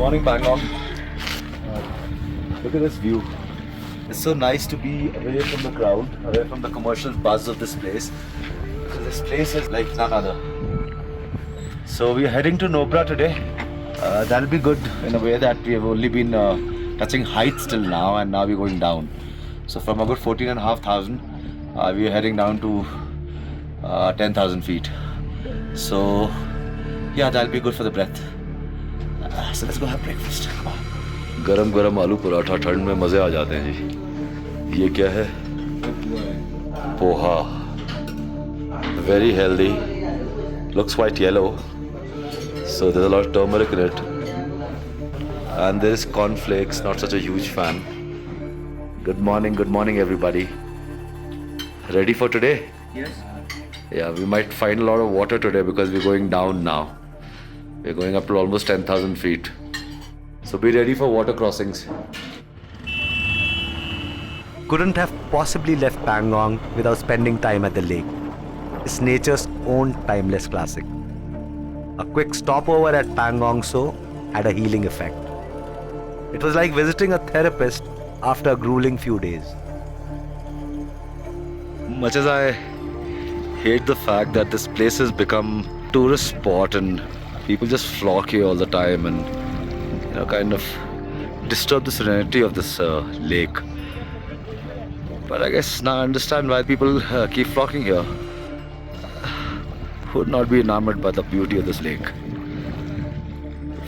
Morning Bangkok. Look at this view. It's so nice to be away from the crowd, away from the commercial buzz of this place. So this place is like none other. So we're heading to Nobra today. That'll be good in a way that we have only been touching heights till now, and now we're going down. So from about 14,500, we're heading down to 10,000 feet. So yeah, that'll be good for the breath. So let's go have breakfast. Come on. गरम गरम आलू पराठा ठंड में मज़े आ जाते हैं जी. ये क्या है? Poha. Very healthy. Looks quite yellow. So there's a lot of turmeric in it. And there is cornflakes. Not such a huge fan. Good morning everybody. Ready for today? Yes. Yeah, we might find a lot of water today because we're going down now. We're going up to almost 10,000 feet. So be ready for water crossings. Couldn't have possibly left Pangong without spending time at the lake. It's nature's own timeless classic. A quick stopover at Pangong So had a healing effect. It was like visiting a therapist after a grueling few days. Much as I hate the fact that this place has become a tourist spot and people just flock here all the time and kind of disturb the serenity of this lake. But I guess now I understand why people keep flocking here. Who would not be enamored by the beauty of this lake?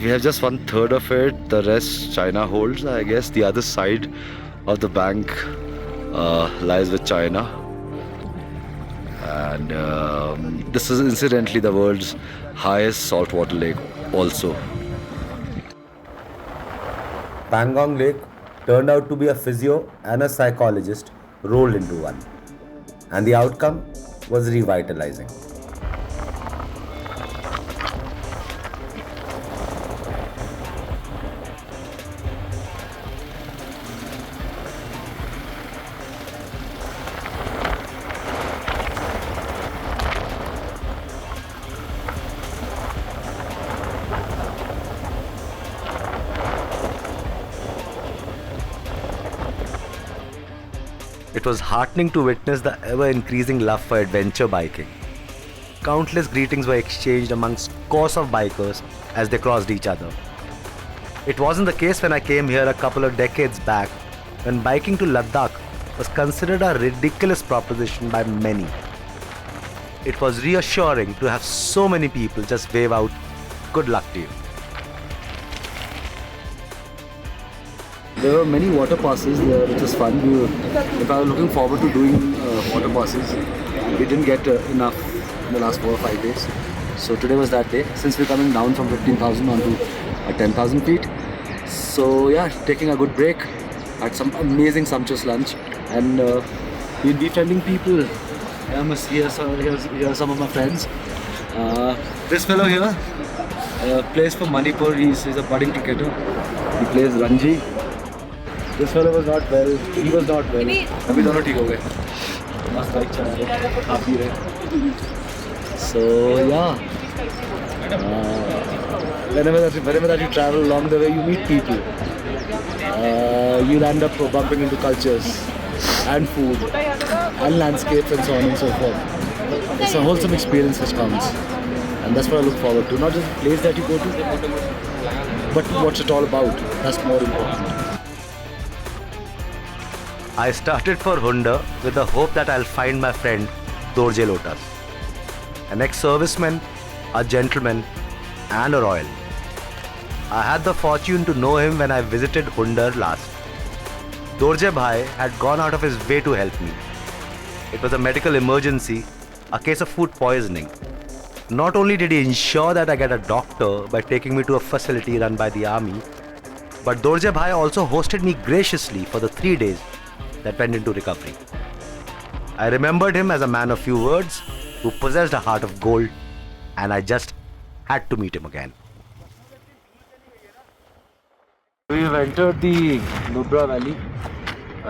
We have just 1/3 of it, the rest China holds. I guess the other side of the bank lies with China. And this is incidentally the world's highest saltwater lake also. Pangong Lake turned out to be a physio and a psychologist rolled into one. And the outcome was revitalizing. It was heartening to witness the ever-increasing love for adventure biking. Countless greetings were exchanged amongst scores of bikers as they crossed each other. It wasn't the case when I came here a couple of decades back, when biking to Ladakh was considered a ridiculous proposition by many. It was reassuring to have so many people just wave out, "Good luck to you." There were many water passes there, which was fun. If I was looking forward to doing water passes, we didn't get enough in the last 4 or 5 days. So today was that day. Since we're coming down from 15,000 onto 10,000 feet. So yeah, taking a good break, had some amazing sumptuous lunch, and been befriending people. Here are some of my friends. This fellow here plays for Manipur. He's a budding cricketer. He plays Ranji. This fellow was not well. He was not well. अभी दोनों ठीक हो गए. मस्त bike चला रहे, आप भी रहे. So yeah. Whenever that you travel along the way, you meet people. You'll end up bumping into cultures and food and landscapes and so on and so forth. It's a wholesome experience which comes, and that's what I look forward to. Not just the place that you go to, but what's it all about. That's more important. I started for Hunda with the hope that I'll find my friend Dorje Lotas, an ex-serviceman, a gentleman, and a royal. I had the fortune to know him when I visited Hunda last. Dorje Bhai had gone out of his way to help me. It was a medical emergency, a case of food poisoning. Not only did he ensure that I get a doctor by taking me to a facility run by the army, but Dorje Bhai also hosted me graciously for the 3 days that went into recovery. I remembered him as a man of few words who possessed a heart of gold, and I just had to meet him again. We've entered the Nubra Valley.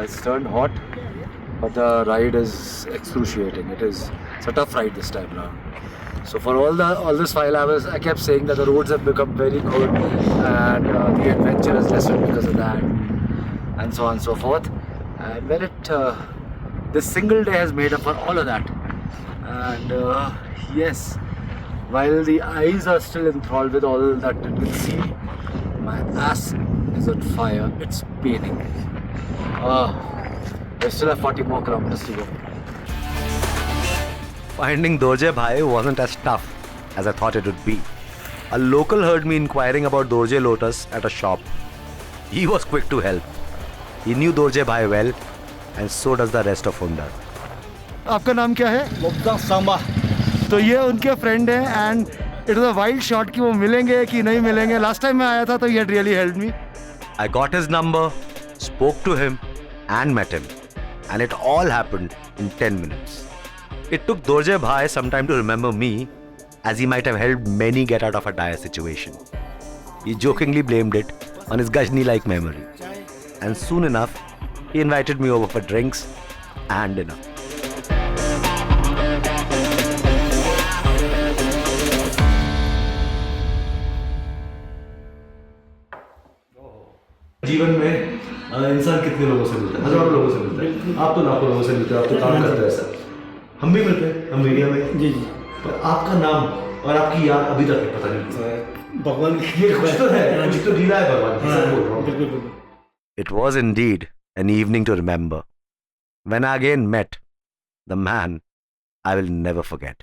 It's turned hot, but the ride is excruciating. It's a tough ride this time around. So for all this while I kept saying that the roads have become very good and the adventure has lessened because of that, and so on and so forth. And when this single day has made up for all of that. And yes, while the eyes are still enthralled with all that it can see, my ass is on fire. It's paining. I still have 40 more kilometers to go. Finding Dorje Bhai wasn't as tough as I thought it would be. A local heard me inquiring about Dorje Lotus at a shop. He was quick to help. He knew Dorje Bhai well, and so does the rest of Hundar. आपका नाम क्या है? मुक्ता सांबा। तो ये उनके friend हैं and it was a wild shot कि वो मिलेंगे कि नहीं मिलेंगे. लास्ट टाइम मैं आया था तो ये really helped me. I got his number, spoke to him, and met him. And it all happened in 10 minutes. It took Dorje Bhai some time to remember me, as he might have helped many get out of a dire situation. He jokingly blamed it on his Gajni-like memory. And soon enough, he invited me over for drinks and dinner. जीवन में इंसान कितने लोगों से मिलता है? हजारों लोगों से मिलता है. आप तो लाखों लोगों से मिलते हैं. आप तो काम करते हैं सर. हम भी मिलते हैं, हम मीडिया में. जी जी. पर आपका नाम और आपकी याद अभी तक पता नहीं. भगवान ये कुछ तो है, कुछ तो ढीला है भगवान. सर बोल रहा हूँ. बिल्कुल बिल्कुल. It was indeed an evening to remember. When I again met the man I will never forget.